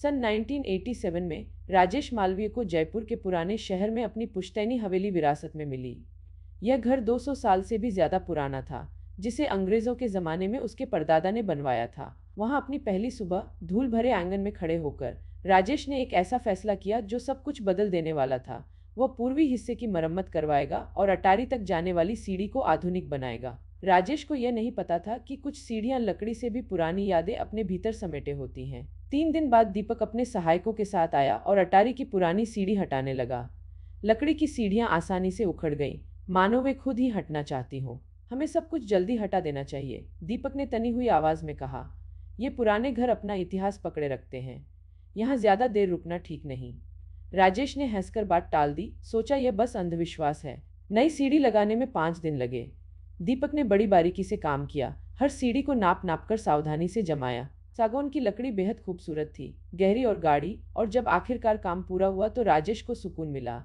सन 1987 में राजेश मालवीय को जयपुर के पुराने शहर में अपनी पुश्तैनी हवेली विरासत में मिली। यह घर 200 साल से भी ज्यादा पुराना था, जिसे अंग्रेजों के जमाने में उसके परदादा ने बनवाया था। वहां अपनी पहली सुबह धूल भरे आंगन में खड़े होकर राजेश ने एक ऐसा फैसला किया जो सब कुछ बदल देने वाला था। वह पूर्वी हिस्से की मरम्मत करवाएगा और अटारी तक जाने वाली सीढ़ी को आधुनिक बनाएगा। राजेश को यह नहीं पता था कि कुछ सीढ़ियां लकड़ी से भी पुरानी यादें अपने भीतर समेटे होती हैं। 3 दिन बाद दीपक अपने सहायकों के साथ आया और अटारी की पुरानी सीढ़ी हटाने लगा। लकड़ी की सीढ़ियां आसानी से उखड़ गईं, मानो वे खुद ही हटना चाहती हो। हमें सब कुछ जल्दी हटा देना चाहिए, दीपक ने तनी हुई आवाज में कहा। ये पुराने घर अपना इतिहास पकड़े रखते हैं, यहाँ ज्यादा देर रुकना ठीक नहीं। राजेश ने हंसकर बात टाल दी, सोचा यह बस अंधविश्वास है। नई सीढ़ी लगाने में 5 दिन लगे। दीपक ने बड़ी बारीकी से काम किया, हर सीढ़ी को नाप नाप कर सावधानी से जमाया। सागौन की लकड़ी बेहद खूबसूरत थी, गहरी और गाढ़ी, और जब आखिरकार काम पूरा हुआ तो राजेश को सुकून मिला।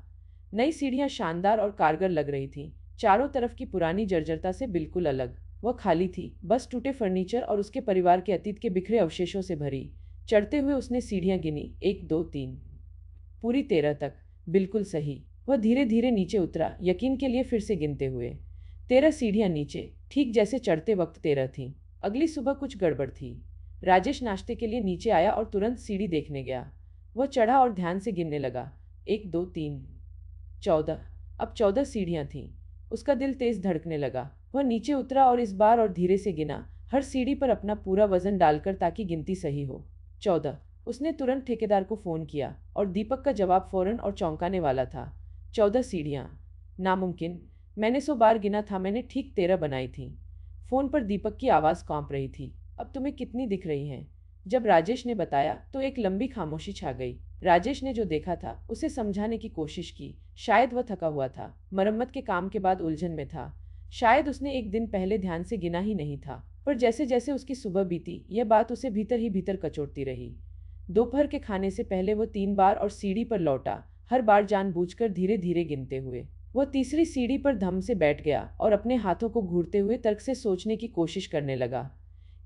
नई सीढ़ियां शानदार और कारगर लग रही थीं, चारों तरफ की पुरानी जर्जरता से बिल्कुल अलग। वह खाली थी, बस टूटे फर्नीचर और उसके परिवार के अतीत के बिखरे अवशेषों से भरी। चढ़ते हुए उसने सीढ़ियां गिनी, 1 2 3, पूरी 13 तक। बिल्कुल सही। वह धीरे धीरे नीचे उतरा, यकीन के लिए फिर से गिनते हुए। 13 सीढ़ियां नीचे, ठीक जैसे चढ़ते वक्त 13 थीं। अगली सुबह कुछ गड़बड़ थी। राजेश नाश्ते के लिए नीचे आया और तुरंत सीढ़ी देखने गया। वह चढ़ा और ध्यान से गिनने लगा, 1 2 3 14। अब 14 सीढ़ियां थीं। उसका दिल तेज धड़कने लगा। वह नीचे उतरा और इस बार और धीरे से गिना, हर सीढ़ी पर अपना पूरा वजन डालकर ताकि गिनती सही हो। 14। उसने तुरंत ठेकेदार को फोन किया और दीपक का जवाब फौरन और चौंकाने वाला था। 14 सीढ़ियां? नामुमकिन। मैंने 100 बार गिना था, मैंने ठीक 13 बनाई थी। फोन पर दीपक की आवाज कांप रही थी। अब तुम्हें कितनी दिख रही हैं? जब राजेश ने बताया तो एक लंबी खामोशी छा गई। राजेश ने जो देखा था उसे समझाने की कोशिश की। शायद वह थका हुआ था, मरम्मत के काम के बाद उलझन में था। शायद उसने एक दिन पहले ध्यान से गिना ही नहीं था। पर जैसे जैसे उसकी सुबह बीती, यह बात उसे भीतर ही भीतर कचोटती रही। दोपहर के खाने से पहले वो 3 बार और सीढ़ी पर लौटा, हर बार जानबूझकर धीरे धीरे गिनते हुए। वह तीसरी सीढ़ी पर धम से बैठ गया और अपने हाथों को घूरते हुए तर्क से सोचने की कोशिश करने लगा।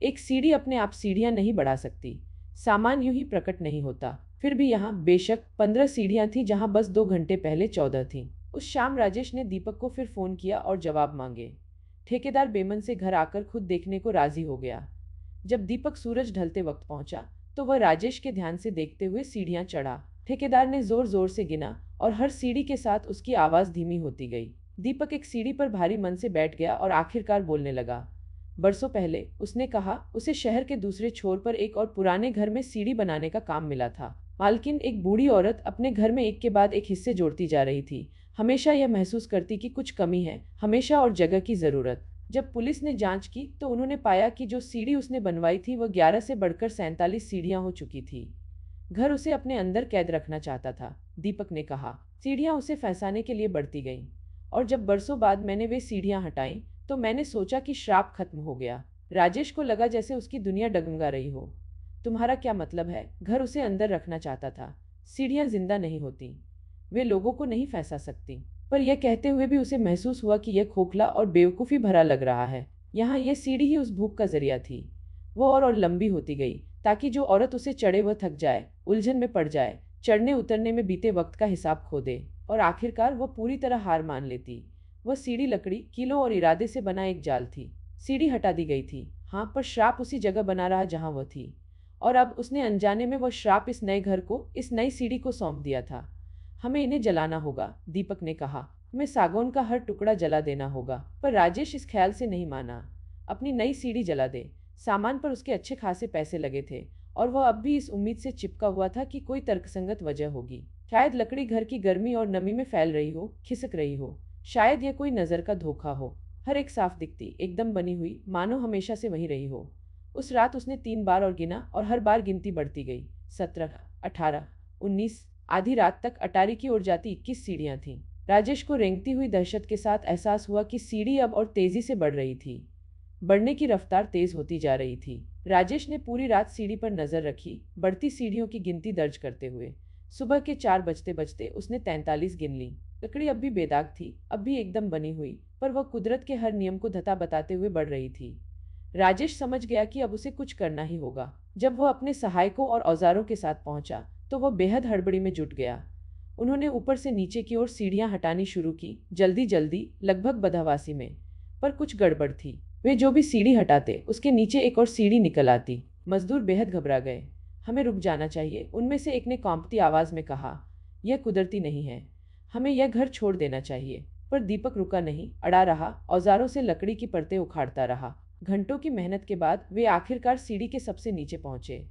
एक सीढ़ी अपने आप सीढ़ियां नहीं बढ़ा सकती, सामान यूं ही प्रकट नहीं होता। फिर भी यहाँ बेशक 15 सीढ़ियां थीं जहां बस 2 घंटे पहले 14 थीं। उस शाम राजेश ने दीपक को फिर फोन किया और जवाब मांगे। ठेकेदार बेमन से घर आकर खुद देखने को राजी हो गया। जब दीपक सूरज ढलते वक्त पहुंचा तो वह राजेश के ध्यान से देखते हुए सीढ़ियां चढ़ा। ठेकेदार ने जोर जोर से गिना और हर सीढ़ी के साथ उसकी आवाज धीमी होती गई। दीपक एक सीढ़ी पर भारी मन से बैठ गया और आखिरकार बोलने लगा। बरसों पहले, उसने कहा, उसे शहर के दूसरे छोर पर एक और पुराने घर में सीढ़ी बनाने का काम मिला था। मालकिन एक बूढ़ी औरत अपने घर में एक के बाद एक हिस्से जोड़ती जा रही थी। हमेशा यह महसूस करती कि कुछ कमी है, हमेशा और जगह की जरूरत। जब पुलिस ने जांच की तो उन्होंने पाया कि जो सीढ़ी उसने बनवाई थी वह 11 से बढ़कर 47 सीढ़ियां हो चुकी थी। घर उसे अपने अंदर कैद रखना चाहता था, दीपक ने कहा। सीढ़ियां उसे फंसाने के लिए बढ़ती गईं, और जब बरसों बाद मैंने वे सीढ़ियां हटाई तो मैंने सोचा कि श्राप खत्म हो गया। राजेश को लगा जैसे उसकी दुनिया डगमगा रही हो। तुम्हारा क्या मतलब है? घर उसे अंदर रखना चाहता था। सीढ़ियां जिंदा नहीं होती, वे लोगों को नहीं फंसा सकती। पर यह कहते हुए भी उसे महसूस हुआ कि यह खोखला और बेवकूफ़ी भरा लग रहा है। यहाँ यह सीढ़ी ही उस भूख का जरिया थी। वो और लंबी होती गई ताकि जो औरत उसे चढ़े वह थक जाए, उलझन में पड़ जाए, चढ़ने उतरने में बीते वक्त का हिसाब खो दे, और आखिरकार वह पूरी तरह हार मान लेती। वह सीढ़ी लकड़ी, कीलों और इरादे से बना एक जाल थी। सीढ़ी हटा दी गई थी, हाँ, पर श्राप उसी जगह बना रहा जहाँ वह थी। और अब उसने अनजाने में वह श्राप इस नए घर को, इस नई सीढ़ी को सौंप दिया था। हमें इन्हें जलाना होगा, दीपक ने कहा। हमें सागौन का हर टुकड़ा जला देना होगा। पर राजेश इस ख्याल से नहीं माना। अपनी नई सीढ़ी जला दे। सामान पर उसके अच्छे खासे पैसे लगे थे, और वह अब भी इस उम्मीद से चिपका हुआ था कि कोई तर्कसंगत वजह होगी। शायद लकड़ी घर की गर्मी और नमी में फैल रही हो, खिसक रही हो। शायद यह कोई नजर का धोखा हो। हर एक साफ दिखती, एकदम बनी हुई, मानो हमेशा से वहीं रही हो। उस रात उसने 3 बार और गिना, और हर बार गिनती बढ़ती गई। 17, 18, 19। आधी रात तक अटारी की ओर जाती 21 सीढ़ियां थीं। राजेश को रेंगती हुई दहशत के साथ एहसास हुआ कि सीढ़ी अब और तेजी से बढ़ रही थी। बढ़ने की रफ्तार तेज होती जा रही थी। राजेश ने पूरी रात सीढ़ी पर नजर रखी, बढ़ती सीढ़ियों की गिनती दर्ज करते हुए। सुबह के 4 बजते बजते उसने 43 गिन ली। लकड़ी अब भी बेदाग थी, अब भी एकदम बनी हुई, पर वह कुदरत के हर नियम को धता बताते हुए बढ़ रही थी। राजेश समझ गया कि अब उसे कुछ करना ही होगा। जब वह अपने सहायकों और औजारों के साथ पहुंचा तो वह बेहद हड़बड़ी में जुट गया। उन्होंने ऊपर से नीचे की ओर सीढ़ियां हटानी शुरू की, जल्दी जल्दी, लगभग बदहवासी में। पर कुछ गड़बड़ थी। वे जो भी सीढ़ी हटाते उसके नीचे एक और सीढ़ी निकल आती। मजदूर बेहद घबरा गए। हमें रुक जाना चाहिए, उनमें से एक ने कांपती आवाज में कहा। यह कुदरती नहीं है, हमें यह घर छोड़ देना चाहिए। पर दीपक रुका नहीं, अड़ा रहा, औजारों से लकड़ी की परतें उखाड़ता रहा। घंटों की मेहनत के बाद वे आखिरकार सीढ़ी के सबसे नीचे पहुंचे।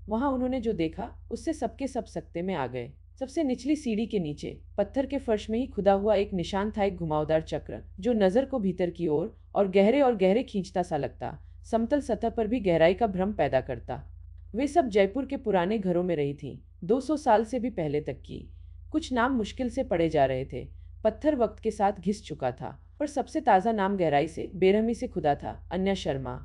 वहां उन्होंने जो देखा उससे सबके सब सकते में आ गए। सबसे निचली सीढ़ी के नीचे पत्थर के फर्श में ही खुदा हुआ एक निशान था, एक घुमावदार चक्र जो नजर को भीतर की ओर और गहरे खींचता सा लगता, समतल सतह पर भी गहराई का भ्रम पैदा करता। वे सब जयपुर के पुराने घरों में रही थी, 200 साल से भी पहले तक की। कुछ नाम मुश्किल से पढ़े जा रहे थे, पत्थर वक्त के साथ घिस चुका था, पर सबसे ताज़ा नाम गहराई से, बेरहमी से खुदा था, अन्या शर्मा,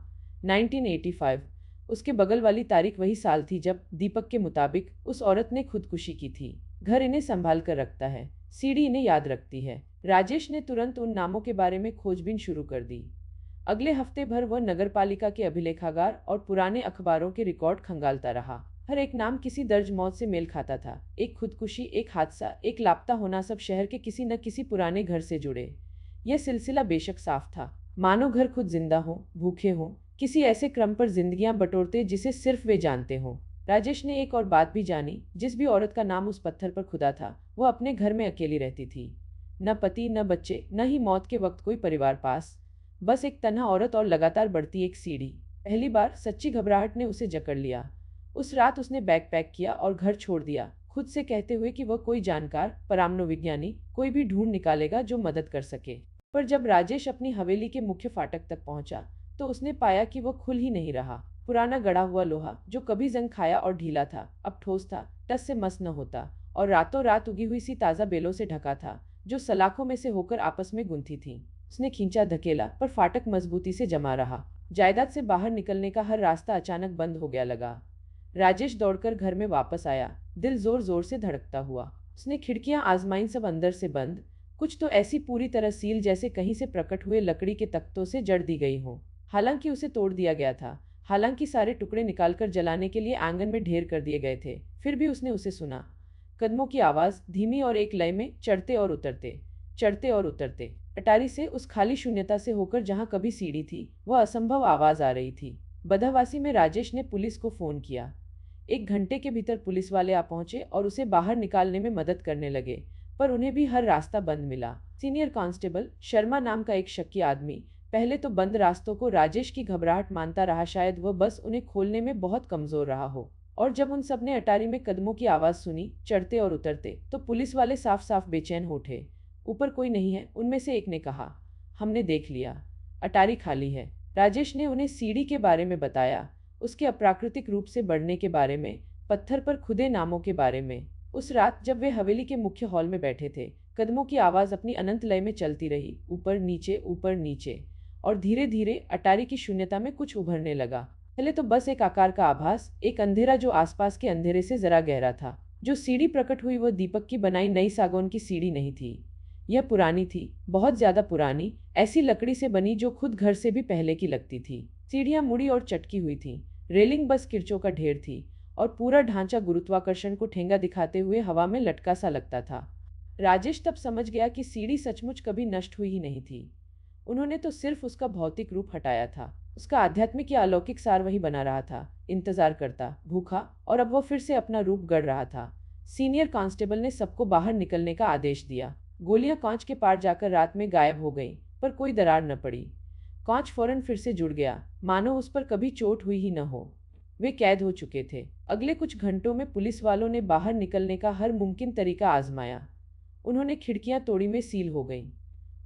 1985। उसके बगल वाली तारीख वही साल थी जब, दीपक के मुताबिक, उस औरत ने खुदकुशी की थी। घर इन्हें संभाल कर रखता है, सीढ़ी इन्हें याद रखती है। राजेश ने तुरंत उन नामों के बारे में खोजबीन शुरू कर दी। अगले हफ्ते भर वह नगरपालिका के अभिलेखागार और पुराने अखबारों के रिकॉर्ड खंगालता रहा। हर एक नाम किसी दर्ज मौत से मेल खाता था। एक खुदकुशी, एक हादसा, एक लापता होना, सब शहर के किसी न किसी पुराने घर से जुड़े। यह सिलसिला बेशक साफ था, मानो घर खुद जिंदा हो, भूखे हो, किसी ऐसे क्रम पर जिंदगियां बटोरते जिसे सिर्फ वे जानते हों। राजेश ने एक और बात भी जानी, जिस भी औरत का नाम उस पत्थर पर खुदा था वह अपने घर में अकेली रहती थी। न पति, न बच्चे, न ही मौत के वक्त कोई परिवार पास। बस एक तन्हा औरत और लगातार बढ़ती एक सीढ़ी। पहली बार सच्ची घबराहट ने उसे जकड़ लिया। उस रात उसने बैग पैक किया और घर छोड़ दिया, खुद से कहते हुए कि वह कोई जानकार, परामनोविज्ञानी, कोई भी ढूंढ निकालेगा जो मदद कर सके। पर जब राजेश अपनी हवेली के मुख्य फाटक तक पहुंचा तो उसने पाया कि वह खुल ही नहीं रहा। पुराना गड़ा हुआ लोहा जो कभी जंग खाया और ढीला था, अब ठोस था, टस से मस न होता, और रातों रात उगी हुई सी ताज़ा बेलों से ढका था, जो सलाखों में से होकर आपस में गुंथी थी। उसने खींचा, धकेला, पर फाटक मजबूती से जमा रहा। जायदाद से बाहर निकलने का हर रास्ता अचानक बंद हो गया लगा। राजेश दौड़कर घर में वापस आया, दिल जोर जोर से धड़कता हुआ। उसने खिड़कियां आजमाईं, सब अंदर से बंद, कुछ तो ऐसी पूरी तरह सील जैसे कहीं से प्रकट हुए लकड़ी के तख्तों से जड़ दी गई हो। हालांकि उसे तोड़ दिया गया था, हालांकि सारे टुकड़े निकालकर जलाने के लिए आंगन में ढेर कर दिए गए थे, फिर भी उसने उसे सुना। कदमों की आवाज, धीमी और एक लय में, चढ़ते और उतरते, चढ़ते और उतरते। अटारी से, उस खाली शून्यता से होकर जहां कभी सीढ़ी थी, वह असंभव आवाज आ रही थी। बदहवासी में राजेश ने पुलिस को फोन किया। 1 घंटे के भीतर पुलिस वाले आ पहुंचे और उसे बाहर निकालने में मदद करने लगे, पर उन्हें भी हर रास्ता बंद मिला। सीनियर कांस्टेबल शर्मा नाम का एक शक्की आदमी पहले तो बंद रास्तों को राजेश की घबराहट मानता रहा, शायद वह बस उन्हें खोलने में बहुत कमजोर रहा हो। और जब उन सब ने अटारी में कदमों की आवाज सुनी, चढ़ते और उतरते, तो पुलिस वाले साफ साफ बेचैन हो उठे। ऊपर कोई नहीं है, उनमें से एक ने कहा। हमने देख लिया, अटारी खाली है। राजेश ने उन्हें सीढ़ी के बारे में बताया, उसके अप्राकृतिक रूप से बढ़ने के बारे में, पत्थर पर खुदे नामों के बारे में। उस रात जब वे हवेली के मुख्य हॉल में बैठे थे, कदमों की आवाज अपनी अनंत लय में चलती रही, ऊपर नीचे, और धीरे धीरे अटारी की शून्यता में कुछ उभरने लगा। पहले तो बस एक आकार का आभास, एक अंधेरा जो आसपास के अंधेरे से जरा गहरा था। जो सीढ़ी प्रकट हुई वह दीपक की बनाई नई सागौन की सीढ़ी नहीं थी। यह पुरानी थी, बहुत ज्यादा पुरानी, ऐसी लकड़ी से बनी जो खुद घर से भी पहले की लगती थी। सीढ़ियां मुड़ी और चटकी हुई थी, रेलिंग बस किरचों का ढेर थी, और पूरा ढांचा गुरुत्वाकर्षण को ठेंगा दिखाते हुए हवा में लटका सा लगता था। राजेश तब समझ गया कि सीढ़ी सचमुच कभी नष्ट हुई ही नहीं थी। उन्होंने तो सिर्फ उसका भौतिक रूप हटाया था, उसका आध्यात्मिक या अलौकिक सार वही बना रहा था, इंतजार करता, भूखा, और अब वो फिर से अपना रूप गढ़ रहा था। सीनियर कांस्टेबल ने सबको बाहर निकलने का आदेश दिया। गोलियां कांच के पार जाकर रात में गायब हो गईं, पर कोई दरार न पड़ी। कांच फौरन फिर से जुड़ गया, मानो उस पर कभी चोट हुई ही न हो। वे कैद हो चुके थे। अगले कुछ घंटों में पुलिस वालों ने बाहर निकलने का हर मुमकिन तरीका आजमाया। उन्होंने खिड़कियां तोड़ी, में सील हो गईं।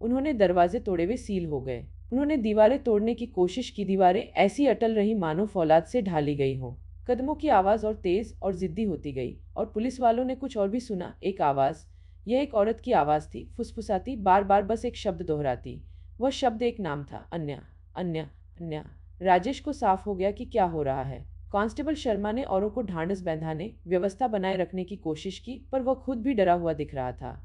उन्होंने दरवाजे तोड़े, वे सील हो गए। उन्होंने दीवारें तोड़ने की कोशिश की, दीवारें ऐसी अटल रही मानो फौलाद से ढाली गई हो। कदमों की आवाज और तेज और जिद्दी होती गई, और पुलिस वालों ने कुछ और भी सुना, एक आवाज। यह एक औरत की आवाज थी, फुसफुसाती, बार बार बस एक शब्द दोहराती। वह शब्द एक नाम था, अन्या, अन्या, अन्या। राजेश को साफ हो गया कि क्या हो रहा है। कांस्टेबल शर्मा ने औरों को ढांढस बंधाने, व्यवस्था बनाए रखने की कोशिश की, पर वह खुद भी डरा हुआ दिख रहा था।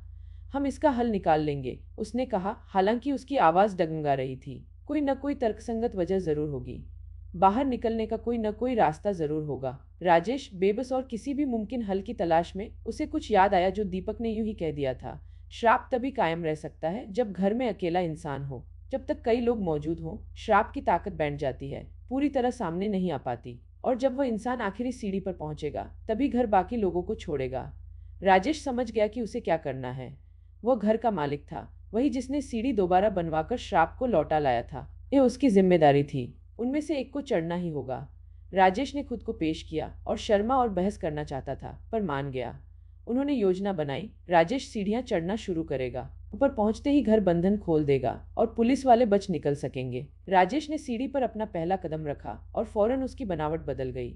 हम इसका हल निकाल लेंगे, उसने कहा, हालांकि उसकी आवाज डगमगा रही थी। कोई न कोई तर्कसंगत वजह जरूर होगी। बाहर निकलने का कोई न कोई रास्ता जरूर होगा। राजेश बेबस और किसी भी मुमकिन हल की तलाश में, उसे कुछ याद आया जो दीपक ने यूं ही कह दिया था, श्राप तभी कायम रह सकता है जब घर में अकेला इंसान हो। जब तक कई लोग मौजूद हों, श्राप की ताकत बैठ जाती है, पूरी तरह सामने नहीं आ पाती। और जब वह इंसान आखिरी सीढ़ी पर पहुंचेगा, तभी घर बाकी लोगों को छोड़ेगा। राजेश समझ गया कि उसे क्या करना है। वह घर का मालिक था, वही जिसने सीढ़ी दोबारा बनवाकर श्राप को लौटा लाया था। यह उसकी जिम्मेदारी थी, उनमें से एक को चढ़ना ही होगा। राजेश ने खुद को पेश किया और शर्मा और बहस करना चाहता था, पर मान गया। उन्होंने योजना बनाई, राजेश सीढ़ियां चढ़ना शुरू करेगा, ऊपर पहुंचते ही घर बंधन खोल देगा और पुलिस वाले बच निकल सकेंगे। राजेश ने सीढ़ी पर अपना पहला कदम रखा और फौरन उसकी बनावट बदल गई।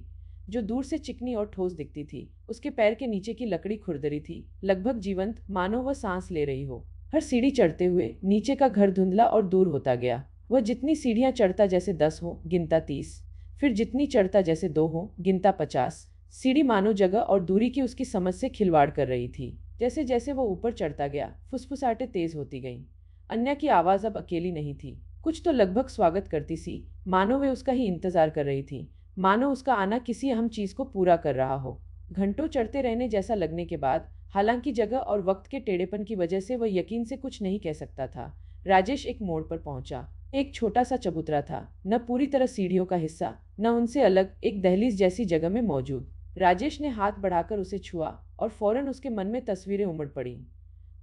जो दूर से चिकनी और ठोस दिखती थी, उसके पैर के नीचे की लकड़ी खुरदरी थी, लगभग जीवंत, मानो वह सांस ले रही हो। हर सीढ़ी चढ़ते हुए नीचे का घर धुंधला और दूर होता गया। वह जितनी सीढ़ियां चढ़ता जैसे 10 हो, गिनता 30, फिर जितनी चढ़ता जैसे 2 हो, गिनता 50। सीढ़ी मानो जगह और दूरी की उसकी समझ से खिलवाड़ कर रही थी। जैसे जैसे वो ऊपर चढ़ता गया, फुसफुसाहटें तेज होती गईं। अन्या की आवाज अब अकेली नहीं थी, कुछ तो लगभग स्वागत करती सी, मानो वे उसका ही इंतजार कर रही थी, मानो उसका आना किसी अहम चीज को पूरा कर रहा हो। घंटों चढ़ते रहने जैसा लगने के बाद, हालांकि जगह और वक्त के टेढ़ेपन की वजह से वह यकीन से कुछ नहीं कह सकता था, राजेश एक मोड़ पर पहुंचा। एक छोटा सा चबूतरा था, न पूरी तरह सीढ़ियों का हिस्सा, न उनसे अलग, एक दहलीज जैसी जगह में मौजूद। राजेश ने हाथ बढ़ाकर उसे छुआ और फौरन उसके मन में तस्वीरें उमड़ पड़ी।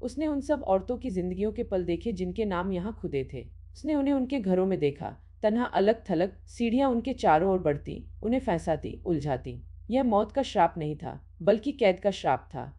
उसने उन सब औरतों की जिंदगियों के पल देखे जिनके नाम यहाँ खुदे थे। उसने उन्हें उनके घरों में देखा, तन्हा, अलग थलग, सीढ़ियां उनके चारों ओर बढ़ती, उन्हें फंसाती, उलझाती। यह मौत का श्राप नहीं था, बल्कि कैद का श्राप था।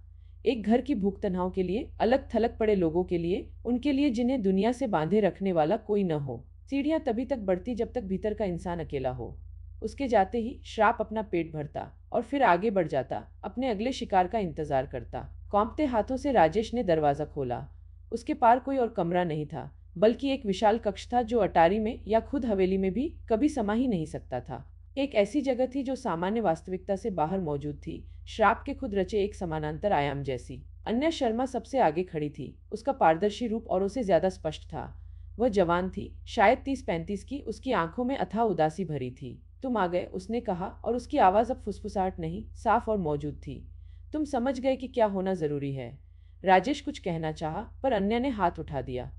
एक घर की भूख तन्हाओं के लिए, अलग थलग पड़े लोगों के लिए, उनके लिए जिन्हें दुनिया से बांधे रखने वाला कोई न हो। सीढ़ियां तभी तक बढ़ती जब तक भीतर का इंसान अकेला हो। उसके जाते ही श्राप अपना पेट भरता और फिर आगे बढ़ जाता, अपने अगले शिकार का इंतजार करता। कांपते हाथों से राजेश ने दरवाजा खोला। उसके पार कोई और कमरा नहीं था, बल्कि एक विशाल कक्ष था जो अटारी में या खुद हवेली में भी कभी समा ही नहीं सकता था। एक ऐसी जगह थी जो सामान्य वास्तविकता से बाहर मौजूद थी, श्राप के खुद रचे एक समानांतर आयाम जैसी। अन्या शर्मा सबसे आगे खड़ी थी, उसका पारदर्शी रूप औरों से ज्यादा स्पष्ट था। वह जवान थी, शायद 30-35 की, उसकी आंखों में अथाह उदासी भरी थी। तुम आ गए, उसने कहा, और उसकी आवाज अब फुसफुसाहट नहीं, साफ और मौजूद थी। तुम समझ गए कि क्या होना जरूरी है। राजेश कुछ कहना चाहा, पर अन्या ने हाथ उठा दिया।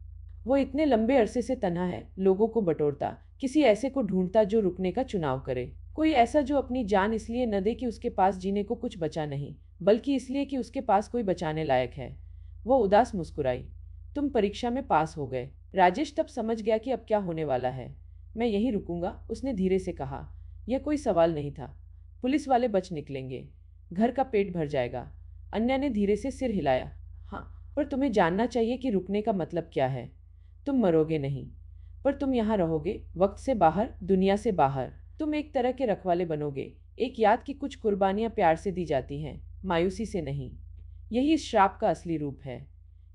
वो इतने लंबे अरसे से तन्हा है, लोगों को बटोरता, किसी ऐसे को ढूंढता जो रुकने का चुनाव करे, कोई ऐसा जो अपनी जान इसलिए न दे कि उसके पास जीने को कुछ बचा नहीं, बल्कि इसलिए कि उसके पास कोई बचाने लायक है। वो उदास मुस्कुराई। तुम परीक्षा में पास हो गए। राजेश तब समझ गया कि अब क्या होने वाला है। मैं यहीं रुकूंगा, उसने धीरे से कहा। यह कोई सवाल नहीं था। पुलिस वाले बच निकलेंगे, घर का पेट भर जाएगा। अन्या ने धीरे से सिर हिलाया। हाँ, पर तुम्हें जानना चाहिए कि रुकने का मतलब क्या है। तुम मरोगे नहीं, पर तुम यहाँ रहोगे, वक्त से बाहर, दुनिया से बाहर। तुम एक तरह के रखवाले बनोगे, एक याद की कुछ कुर्बानियां प्यार से दी जाती हैं, मायूसी से नहीं। यही इस श्राप का असली रूप है।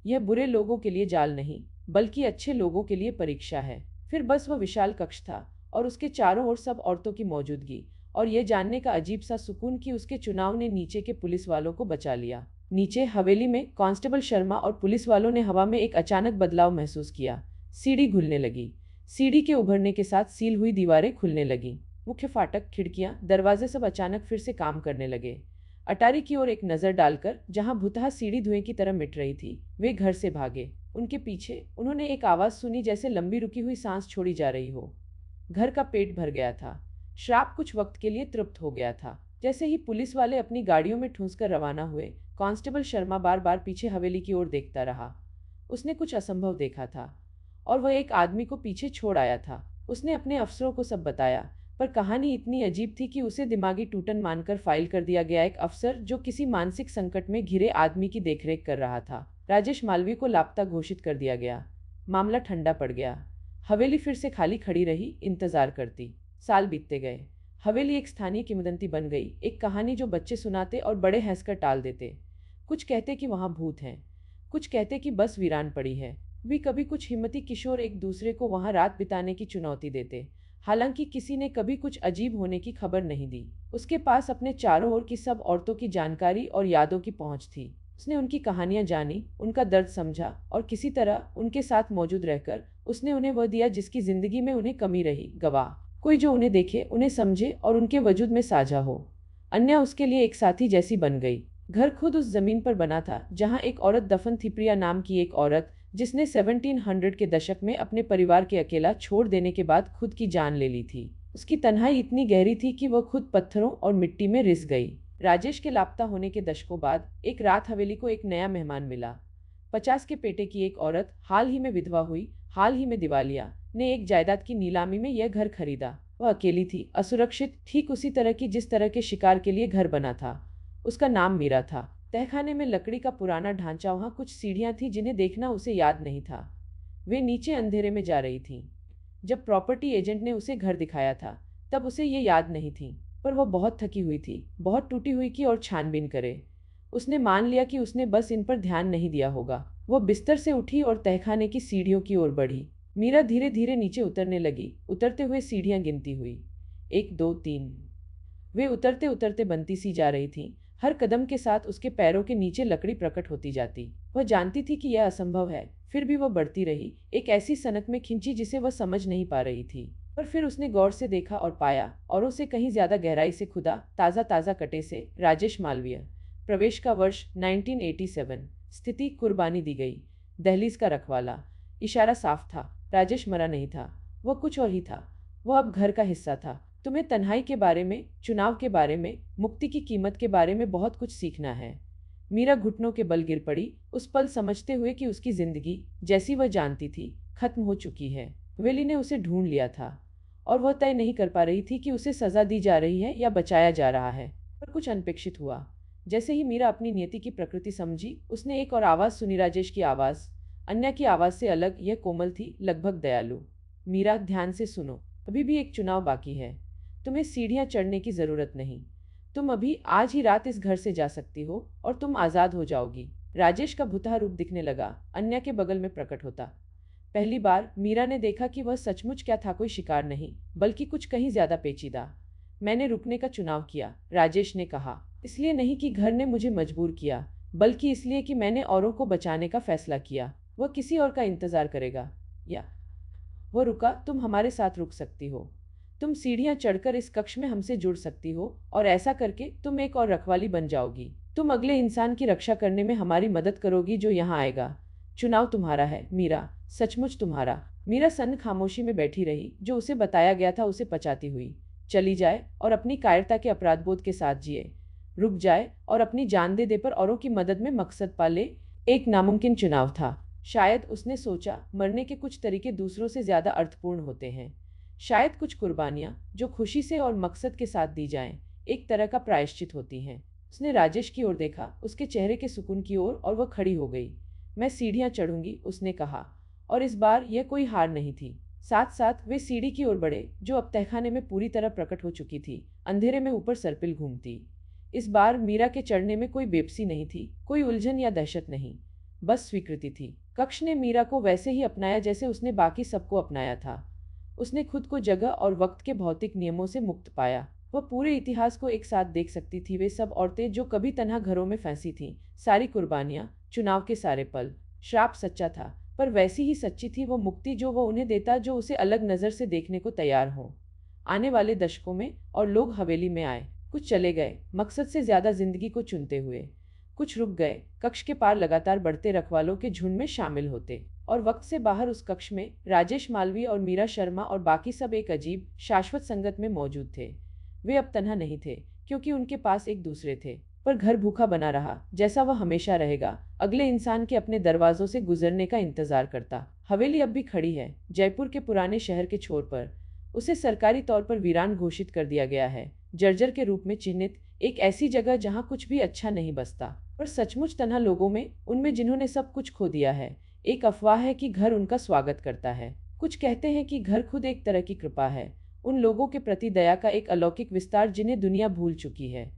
यह बुरे लोगों के लिए जाल नहीं, बल्कि अच्छे लोगों के लिए परीक्षा है। फिर बस वह विशाल कक्ष था और उसके चारों ओर सब औरतों की मौजूदगी, और यह जानने का अजीब सा सुकून कि उसके चुनाव ने नीचे के पुलिस वालों को बचा लिया। नीचे हवेली में कांस्टेबल शर्मा और पुलिस वालों ने हवा में एक अचानक बदलाव महसूस किया। सीढ़ी खुलने लगी। सीढ़ी के उभरने के साथ सील हुई दीवारें खुलने लगी। मुख्य फाटक, खिड़कियां, दरवाजे सब अचानक फिर से काम करने लगे। अटारी की ओर एक नजर डालकर, जहां भुतहा सीढ़ी धुएं की तरह मिट रही थी, वे घर से भागे। उनके पीछे उन्होंने एक आवाज सुनी, जैसे लंबी रुकी हुई सांस छोड़ी जा रही हो। घर का पेट भर गया था। श्राप कुछ वक्त के लिए तृप्त हो गया था। जैसे ही पुलिस वाले अपनी गाड़ियों में ठूंसकर रवाना हुए, कांस्टेबल शर्मा बार बार पीछे हवेली की ओर देखता रहा। उसने कुछ असंभव देखा था, और वह एक आदमी को पीछे छोड़ आया था। उसने अपने अफसरों को सब बताया, पर कहानी इतनी अजीब थी कि उसे दिमागी टूटन मानकर फाइल कर दिया गया। एक अफसर जो किसी मानसिक संकट में घिरे आदमी की देखरेख कर रहा था। राजेश मालवीय को लापता घोषित कर दिया गया। मामला ठंडा पड़ गया। हवेली फिर से खाली खड़ी रही, इंतजार करती। साल बीतते गए। हवेली एक स्थानीय किंवदंती बन गई, एक कहानी जो बच्चे सुनाते और बड़े हंसकर टाल देते। कुछ कहते कि वहां भूत हैं, कुछ कहते कि बस वीरान पड़ी है। भी कभी कुछ हिम्मती किशोर एक दूसरे को वहां रात बिताने की चुनौती देते। हालांकि किसी ने कभी कुछ अजीब होने की खबर नहीं दी। उसके पास अपने चारों ओर की सब औरतों की जानकारी और यादों की पहुंच थी। उसने उनकी कहानियां जानी, उनका दर्द समझा, और किसी तरह उनके साथ मौजूद रहकर उसने उन्हें वह दिया जिसकी जिंदगी में उन्हें कमी रही, गवाह। कोई जो उन्हें देखे, उन्हें समझे और उनके वजूद में साझा हो। अन्या उसके लिए एक साथी जैसी बन गई। घर खुद उस जमीन पर बना था जहाँ एक औरत दफन थी, प्रिया नाम की एक औरत जिसने 1700 के दशक में अपने परिवार के अकेला छोड़ देने के बाद खुद की जान ले ली थी। उसकी तन्हाई इतनी गहरी थी कि वह खुद पत्थरों और मिट्टी में रिस गई। राजेश के लापता होने के दशकों बाद एक रात हवेली को एक नया मेहमान मिला। 50 के पेटे की एक औरत, हाल ही में विधवा हुई, हाल ही में दिवालिया, ने एक जायदाद की नीलामी में यह घर खरीदा। वह अकेली थी, असुरक्षित, ठीक उसी तरह की जिस तरह के शिकार के लिए घर बना था। उसका नाम मीरा था। तहखाने में लकड़ी का पुराना ढांचा, वहां कुछ सीढ़ियां थी जिन्हें देखना उसे याद नहीं था। वे नीचे अंधेरे में जा रही थीं। जब प्रॉपर्टी एजेंट ने उसे घर दिखाया था तब उसे ये याद नहीं थी, पर वह बहुत थकी हुई थी, बहुत टूटी हुई की और छानबीन करे। उसने मान लिया कि उसने बस इन पर ध्यान नहीं दिया होगा। वह बिस्तर से उठी और तहखाने की सीढ़ियों की ओर बढ़ी। मीरा धीरे धीरे नीचे उतरने लगी, उतरते हुए सीढ़ियां गिनती हुई। 1 2 3। वे उतरते उतरते बनती सी जा रही थी। हर कदम के साथ उसके पैरों के नीचे लकड़ी प्रकट होती जाती। वह जानती थी कि यह असंभव है, फिर भी वह बढ़ती रही, एक ऐसी सनक में खिंची जिसे वह समझ नहीं पा रही थी। पर फिर उसने गौर से देखा और पाया, औरों से कहीं ज्यादा गहराई से खुदा, ताज़ा ताज़ा कटे से, राजेश मालवीय। प्रवेश का वर्ष 1987। स्थिति कुर्बानी दी गई। दहलीज का रखवाला। इशारा साफ था, राजेश मरा नहीं था, वह कुछ और ही था। वह अब घर का हिस्सा था। तुम्हें तन्हाई के बारे में, चुनाव के बारे में, मुक्ति की कीमत के बारे में बहुत कुछ सीखना है। मीरा घुटनों के बल गिर पड़ी, उस पल समझते हुए कि उसकी जिंदगी, जैसी वह जानती थी, खत्म हो चुकी है। वेली ने उसे ढूंढ लिया था और वह तय नहीं कर पा रही थी कि उसे सजा दी जा रही है या बचाया जा रहा है। पर कुछ अनपेक्षित हुआ। जैसे ही मीरा अपनी नियति की प्रकृति समझी, उसने एक और आवाज़ सुनी, राजेश की आवाज़। अन्या की आवाज़ से अलग, यह कोमल थी, लगभग दयालु। मीरा, ध्यान से सुनो, अभी भी एक चुनाव बाकी है। तुम्हें सीढ़ियां चढ़ने की जरूरत नहीं। तुम अभी आज ही रात इस घर से जा सकती हो और तुम आज़ाद हो जाओगी। राजेश का भुतहा रूप दिखने लगा, अन्या के बगल में प्रकट होता। पहली बार मीरा ने देखा कि वह सचमुच क्या था, कोई शिकार नहीं, बल्कि कुछ कहीं ज्यादा पेचीदा। मैंने रुकने का चुनाव किया, राजेश ने कहा। इसलिए नहीं कि घर ने मुझे मजबूर किया, बल्कि इसलिए कि मैंने औरों को बचाने का फैसला किया। वह किसी और का इंतजार करेगा या वो रुका। तुम हमारे साथ रुक सकती हो। तुम सीढ़ियां चढ़कर इस कक्ष में हमसे जुड़ सकती हो और ऐसा करके तुम एक और रखवाली बन जाओगी। तुम अगले इंसान की रक्षा करने में हमारी मदद करोगी जो यहाँ आएगा। चुनाव तुम्हारा है मीरा, सचमुच तुम्हारा। मीरा सन्न खामोशी में बैठी रही, जो उसे बताया गया था उसे पचाती हुई। चली जाए और अपनी कायरता के अपराधबोध के साथ जिए। रुक जाए और अपनी जान दे दे पर औरों की मदद में मकसद पाले। एक नामुमकिन चुनाव था। शायद उसने सोचा, मरने के कुछ तरीके दूसरों से ज्यादा अर्थपूर्ण होते हैं। शायद कुछ कुर्बानियां जो खुशी से और मकसद के साथ दी जाएं, एक तरह का प्रायश्चित होती हैं। उसने राजेश की ओर देखा, उसके चेहरे के सुकून की ओर, और वह खड़ी हो गई। मैं सीढ़ियां चढ़ूंगी, उसने कहा, और इस बार यह कोई हार नहीं थी। साथ साथ वे सीढ़ी की ओर बढ़े जो अब तहखाने में पूरी तरह प्रकट हो चुकी थी, अंधेरे में ऊपर सर्पिल घूमती। इस बार मीरा के चढ़ने में कोई बेबसी नहीं थी, कोई उलझन या दहशत नहीं, बस स्वीकृति थी। कक्ष ने मीरा को वैसे ही अपनाया जैसे उसने बाकी सबको अपनाया था। उसने खुद को जगह और वक्त के भौतिक नियमों से मुक्त पाया। वह पूरे इतिहास को एक साथ देख सकती थी, वे सब औरतें जो कभी तन्हा घरों में फंसी थीं, सारी कुर्बानियां, चुनाव के सारे पल। श्राप सच्चा था, पर वैसी ही सच्ची थी वो मुक्ति जो वह उन्हें देता जो उसे अलग नज़र से देखने को तैयार हो। आने वाले दशकों में और लोग हवेली में आए, कुछ चले गए, मकसद से ज्यादा जिंदगी को चुनते हुए। कुछ रुक गए, कक्ष के पार लगातार बढ़ते रखवालों के झुंड में शामिल होते। और वक्त से बाहर उस कक्ष में राजेश मालवीय और मीरा शर्मा और बाकी सब एक अजीब, शाश्वत संगत में मौजूद थे। वे अब तन्हा नहीं थे, क्योंकि उनके पास एक दूसरे थे। पर घर भूखा बना रहा, जैसा वह हमेशा रहेगा, अगले इंसान के अपने दरवाजों से गुजरने का इंतजार करता। हवेली अब भी खड़ी है, जयपुर के पुराने शहर के छोर पर। उसे सरकारी तौर पर वीरान घोषित कर दिया गया है, जर्जर के रूप में चिन्हित, एक ऐसी जगह जहाँ कुछ भी अच्छा नहीं बसता। पर सचमुच तन्हा लोगों में, उनमें जिन्होंने सब कुछ खो दिया है, एक अफवाह है कि घर उनका स्वागत करता है। कुछ कहते हैं कि घर खुद एक तरह की कृपा है, उन लोगों के प्रति दया का एक अलौकिक विस्तार जिन्हें दुनिया भूल चुकी है।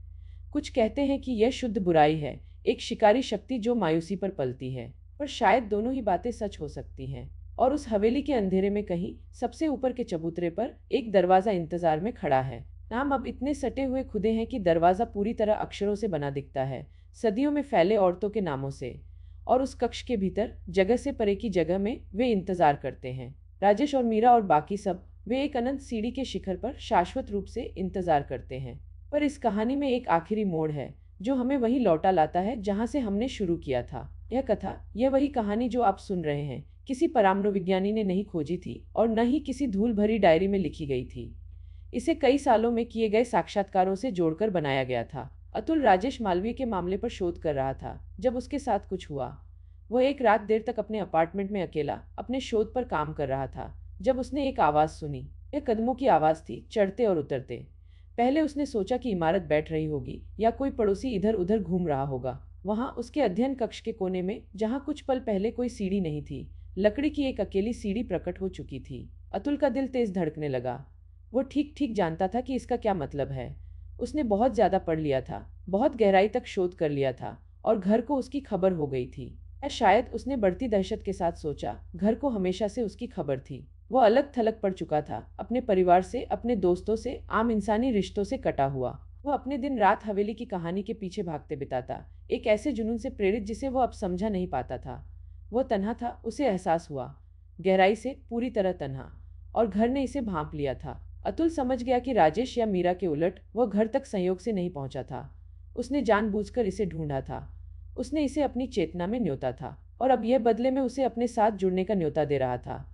कुछ कहते हैं कि यह शुद्ध बुराई है, एक शिकारी शक्ति जो मायूसी पर पलती है। पर शायद दोनों ही बातें सच हो सकती हैं। और उस हवेली के अंधेरे में कहीं सबसे ऊपर के चबूतरे पर एक दरवाजा इंतजार में खड़ा है। नाम अब इतने सटे हुए खुदे हैं कि दरवाजा पूरी तरह अक्षरों से बना दिखता है, सदियों में फैले औरतों के नामों से। और उस कक्ष के भीतर, जगह से परे की जगह में, वे इंतजार करते हैं। राजेश और मीरा और बाकी सब, वे एक अनंत सीढ़ी के शिखर पर शाश्वत रूप से इंतजार करते हैं। पर इस कहानी में एक आखिरी मोड़ है जो हमें वहीं लौटा लाता है जहां से हमने शुरू किया था। यह वही कहानी जो आप सुन रहे हैं, किसी परमाणुविज्ञानी ने नहीं खोजी थी और न ही किसी धूल भरी डायरी में लिखी गई थी। इसे कई सालों में किए गए साक्षात्कारों से जोड़कर बनाया गया था। अतुल राजेश मालवीय के मामले पर शोध कर रहा था जब उसके साथ कुछ हुआ। वह एक रात देर तक अपने अपार्टमेंट में अकेला अपने शोध पर काम कर रहा था जब उसने एक आवाज़ सुनी। यह कदमों की आवाज़ थी, चढ़ते और उतरते। पहले उसने सोचा कि इमारत बैठ रही होगी या कोई पड़ोसी इधर उधर घूम रहा होगा। वहां उसके अध्ययन कक्ष के कोने में, जहां कुछ पल पहले कोई सीढ़ी नहीं थी, लकड़ी की एक अकेली सीढ़ी प्रकट हो चुकी थी। अतुल का दिल तेज धड़कने लगा। वो ठीक ठीक जानता था कि इसका क्या मतलब है। उसने बहुत ज्यादा पढ़ लिया था, बहुत गहराई तक शोध कर लिया था और घर को उसकी खबर हो गई थी। या शायद उसने बढ़ती दहशत के साथ सोचा, घर को हमेशा से उसकी खबर थी। वो अलग थलग पड़ चुका था, अपने परिवार से, अपने दोस्तों से, आम इंसानी रिश्तों से कटा हुआ। वह अपने दिन रात हवेली की कहानी के पीछे भागते बिताता, एक ऐसे जुनून से प्रेरित जिसे वो अब समझा नहीं पाता था। वो तन्हा था, उसे एहसास हुआ, गहराई से, पूरी तरह तन्हा। और घर ने इसे भांप लिया था। अतुल समझ गया कि राजेश या मीरा के उलट वह घर तक संयोग से नहीं पहुंचा था। उसने जानबूझकर इसे ढूंढा था। उसने इसे अपनी चेतना में न्योता था और अब यह बदले में उसे अपने साथ जुड़ने का न्योता दे रहा था।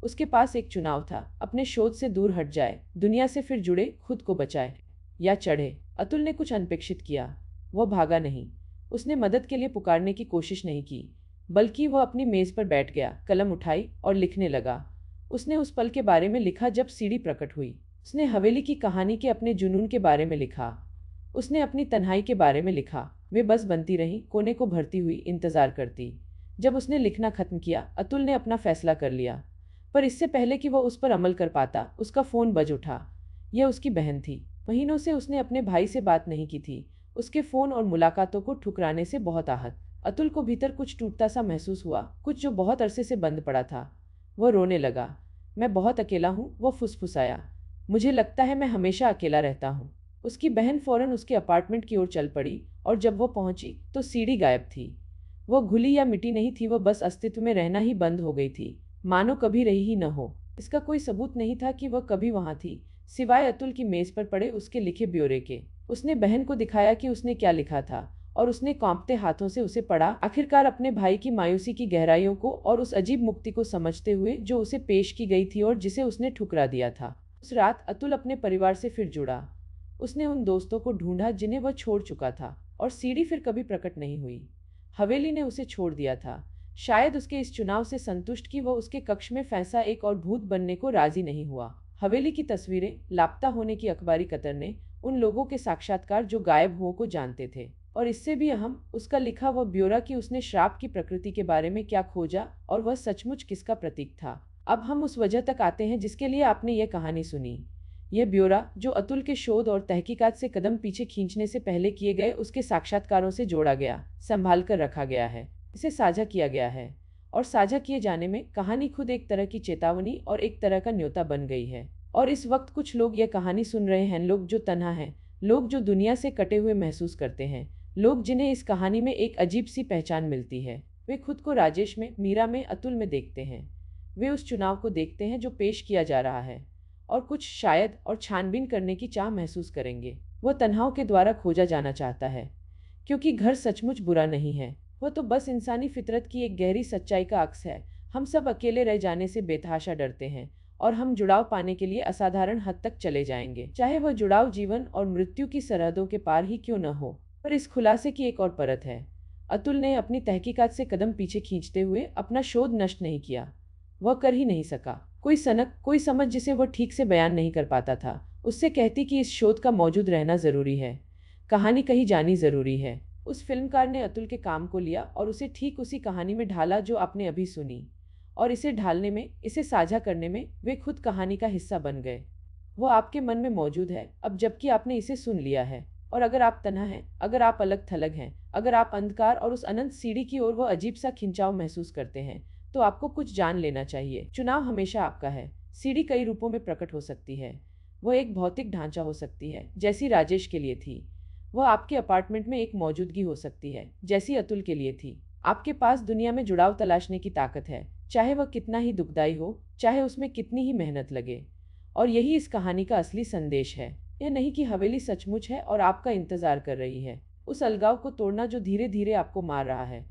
उसके पास एक चुनाव था, अपने शोध से दूर हट जाए, दुनिया से फिर जुड़े, खुद को बचाए या चढ़े। अतुल ने कुछ अनपेक्षित किया। वह भागा नहीं, उसने मदद के लिए पुकारने की कोशिश नहीं की, बल्कि वह अपनी मेज पर बैठ गया, कलम उठाई और लिखने लगा। उसने उस पल के बारे में लिखा जब सीढ़ी प्रकट हुई। उसने हवेली की कहानी के अपने जुनून के बारे में लिखा। उसने अपनी तन्हाई के बारे में लिखा। वे बस बनती रही, कोने को भरती हुई, इंतजार करती। जब उसने लिखना खत्म किया, अतुल ने अपना फैसला कर लिया। पर इससे पहले कि वह उस पर अमल कर पाता, उसका फोन बज उठा। यह उसकी बहन थी। महीनों से उसने अपने भाई से बात नहीं की थी। उसके फोन और मुलाकातों को ठुकराने से बहुत आहत। अतुल को भीतर कुछ टूटता सा महसूस हुआ, कुछ जो बहुत अरसे से बंद पड़ा था। वह रोने लगा। मैं बहुत अकेला हूँ, वह फुसफुसाया। मुझे लगता है मैं हमेशा अकेला रहता हूँ। उसकी बहन फौरन उसके अपार्टमेंट की ओर चल पड़ी और जब वो पहुंची तो सीढ़ी गायब थी। वो घुली या मिटी नहीं थी, वो बस अस्तित्व में रहना ही बंद हो गई थी, मानो कभी रही ही न हो। इसका कोई सबूत नहीं था कि वह कभी वहां थी, सिवाय अतुल की मेज पर पड़े उसके लिखे ब्यौरे के। उसने बहन को दिखाया कि उसने क्या लिखा था और उसने कांपते हाथों से उसे पढ़ा, आखिरकार अपने भाई की मायूसी की गहराइयों को और उस अजीब मुक्ति को समझते हुए जो उसे पेश की गई थी और जिसे उसने ठुकरा दिया था। उस रात अतुल अपने परिवार से फिर जुड़ा। उसने उन दोस्तों को ढूंढा जिन्हें वह छोड़ चुका था, और सीढ़ी फिर कभी प्रकट नहीं हुई। हवेली ने उसे छोड़ दिया था, शायद उसके इस चुनाव से संतुष्ट कि वह उसके कक्ष में फंसा एक और भूत बनने को राजी नहीं हुआ। हवेली की तस्वीरें, लापता होने की अखबारी कतरने, उन लोगों के साक्षात्कार जो गायब हुओं को जानते थे, और इससे भी अहम, उसका लिखा वह ब्यौरा कि उसने श्राप की प्रकृति के बारे में क्या खोजा और वह सचमुच किसका प्रतीक था। अब हम उस वजह तक आते हैं जिसके लिए आपने यह कहानी सुनी। यह ब्यौरा, जो अतुल के शोध और तहकीकात से कदम पीछे खींचने से पहले किए गए उसके साक्षात्कारों से जोड़ा गया, संभाल कर रखा गया है, इसे साझा किया गया है। और साझा किए जाने में कहानी खुद एक तरह की चेतावनी और एक तरह का न्योता बन गई है। और इस वक्त कुछ लोग यह कहानी सुन रहे हैं, लोग जो तन्हा हैं, लोग जो दुनिया से कटे हुए महसूस करते हैं, लोग जिन्हें इस कहानी में एक अजीब सी पहचान मिलती है। वे खुद को राजेश में, मीरा में, अतुल में देखते हैं। वे उस चुनाव को देखते हैं जो पेश किया जा रहा है, और कुछ शायद और छानबीन करने की चाह महसूस करेंगे। वह तन्हाओं के द्वारा खोजा जाना चाहता है, क्योंकि घर सचमुच बुरा नहीं है, वह तो बस इंसानी फितरत की एक गहरी सच्चाई का अक्स है। हम सब अकेले रह जाने से बेतहाशा डरते हैं, और हम जुड़ाव पाने के लिए असाधारण हद तक चले जाएंगे, चाहे वह जुड़ाव जीवन और मृत्यु की सरहदों के पार ही क्यों न हो। पर इस खुलासे की एक और परत है। अतुल ने अपनी तहकीकात से कदम पीछे खींचते हुए अपना शोध नष्ट नहीं किया। वह कर ही नहीं सका। कोई सनक, कोई समझ जिसे वह ठीक से बयान नहीं कर पाता था, उससे कहती कि इस शोध का मौजूद रहना जरूरी है, कहानी कही जानी जरूरी है। उस फिल्मकार ने अतुल के काम को लिया और उसे ठीक उसी कहानी में ढाला जो आपने अभी सुनी। और इसे ढालने में, इसे साझा करने में वे खुद कहानी का हिस्सा बन गए। वो आपके मन में मौजूद है अब, जबकि आपने इसे सुन लिया है। और अगर आप तन्हा हैं, अगर आप अलग थलग हैं, अगर आप अंधकार और उस अनंत सीढ़ी की ओर वह अजीब सा खिंचाव महसूस करते हैं, तो आपको कुछ जान लेना चाहिए। चुनाव हमेशा आपका है। सीढ़ी कई रूपों में प्रकट हो सकती है। वह एक भौतिक ढांचा हो सकती है, जैसी राजेश के लिए थी। वह आपके अपार्टमेंट में एक मौजूदगी हो सकती है, जैसी अतुल के लिए थी। आपके पास दुनिया में जुड़ाव तलाशने की ताकत है, चाहे वह कितना ही दुखदाई हो, चाहे उसमें कितनी ही मेहनत लगे। और यही इस कहानी का असली संदेश है। यह नहीं कि हवेली सचमुच है और आपका इंतजार कर रही है, उस अलगाव को तोड़ना जो धीरे धीरे आपको मार रहा है।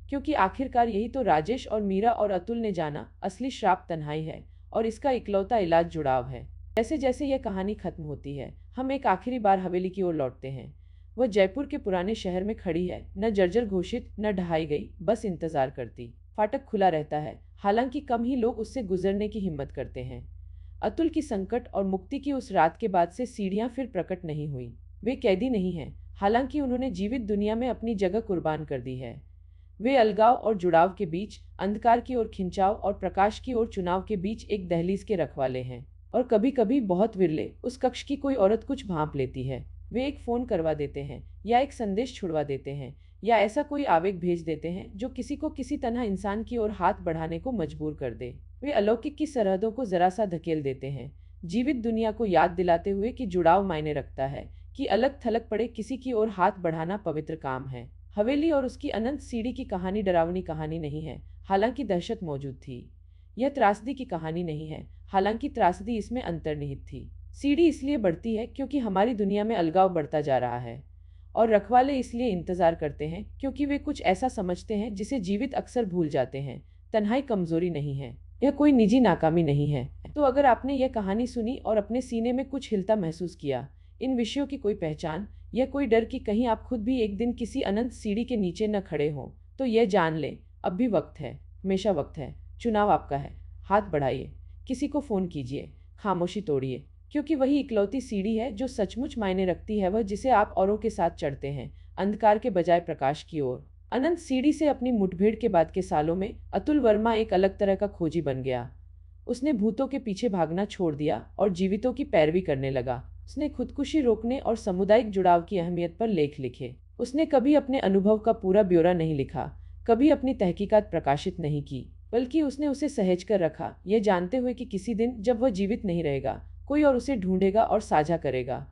क्योंकि आखिरकार यही तो राजेश और मीरा और अतुल ने जाना, असली श्राप तन्हाई है और इसका इकलौता इलाज जुड़ाव है। जैसे जैसे यह कहानी खत्म होती है, हम एक आखिरी बार हवेली की ओर लौटते हैं। वह जयपुर के पुराने शहर में खड़ी है, न जर्जर घोषित न ढहाई गई, बस इंतजार करती। फाटक खुला रहता है, हालांकि कम ही लोग उससे गुजरने की हिम्मत करते हैं। अतुल की संकट और मुक्ति की उस रात के बाद से सीढ़ियां फिर प्रकट नहीं हुई। वे कैदी नहीं हैं, हालांकि उन्होंने जीवित दुनिया में अपनी जगह कुर्बान कर दी है। वे अलगाव और जुड़ाव के बीच, अंधकार की ओर खिंचाव और प्रकाश की ओर चुनाव के बीच एक दहलीज के रखवाले हैं। और कभी कभी बहुत विरले उस कक्ष की कोई औरत कुछ भांप लेती है। वे एक फोन करवा देते हैं, या एक संदेश छुड़वा देते हैं, या ऐसा कोई आवेग भेज देते हैं जो किसी को किसी तरह इंसान की ओर हाथ बढ़ाने को मजबूर कर दे। वे अलौकिक की सरहदों को जरा सा धकेल देते हैं, जीवित दुनिया को याद दिलाते हुए कि जुड़ाव मायने रखता है, कि अलग थलग पड़े किसी की ओर हाथ बढ़ाना पवित्र काम है। हवेली और उसकी अनंत सीढ़ी की कहानी डरावनी कहानी नहीं है, हालांकि दहशत मौजूद थी। यह त्रासदी की कहानी नहीं है, हालांकि त्रासदी इसमें अंतर्निहित थी। सीढ़ी इसलिए बढ़ती है क्योंकि हमारी दुनिया में अलगाव बढ़ता जा रहा है, और रखवाले इसलिए इंतजार करते हैं क्योंकि वे कुछ ऐसा समझते हैं जिसे जीवित अक्सर भूल जाते हैं। तन्हाई कमजोरी नहीं है, यह कोई निजी नाकामी नहीं है। तो अगर आपने यह कहानी सुनी और अपने सीने में कुछ हिलता महसूस किया, इन विषयों की कोई पहचान या कोई डर कि कहीं आप खुद भी एक दिन किसी अनंत सीढ़ी के नीचे न खड़े हों, तो यह जान लें, अब भी वक्त है, हमेशा वक्त है। चुनाव आपका है। हाथ बढ़ाइए, किसी को फोन कीजिए, खामोशी तोड़िए, क्योंकि वही इकलौती सीढ़ी है जो सचमुच मायने रखती है, वह जिसे आप औरों के साथ चढ़ते हैं, अंधकार के बजाय प्रकाश की ओर। अनंत सीढ़ी से अपनी मुठभेड़ के बाद के सालों में अतुल वर्मा एक अलग तरह का खोजी बन गया। उसने भूतों के पीछे भागना छोड़ दिया और जीवितों की पैरवी करने लगा। उसने खुदकुशी रोकने और सामुदायिक जुड़ाव की अहमियत पर लेख लिखे। उसने कभी अपने अनुभव का पूरा ब्यौरा नहीं लिखा, कभी अपनी तहकीकात प्रकाशित नहीं की, बल्कि उसने उसे सहेज कर रखा, यह जानते हुए कि किसी दिन जब वह जीवित नहीं रहेगा, कोई और उसे ढूंढेगा और साझा करेगा।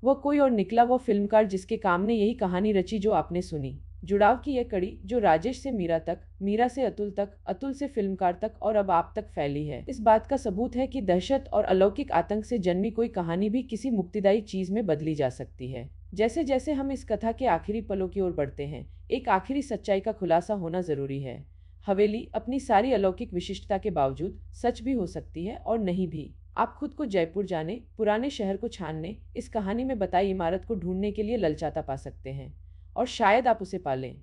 वह कोई और निकला, वह फिल्मकार जिसके काम ने यही कहानी रची जो आपने सुनी। जुड़ाव की यह कड़ी जो राजेश से मीरा तक, मीरा से अतुल तक, अतुल से फिल्मकार तक और अब आप तक फैली है, इस बात का सबूत है कि दहशत और अलौकिक आतंक से जन्मी कोई कहानी भी किसी मुक्तिदायी चीज में बदली जा सकती है। जैसे जैसे हम इस कथा के आखिरी पलों की ओर बढ़ते हैं, एक आखिरी सच्चाई का खुलासा होना जरूरी है। हवेली अपनी सारी अलौकिक विशिष्टता के बावजूद सच भी हो सकती है और नहीं भी। आप खुद को जयपुर जाने, पुराने शहर को छानने, इस कहानी में बताई इमारत को ढूंढने के लिए ललचाता पा सकते हैं, और शायद आप उसे पालें,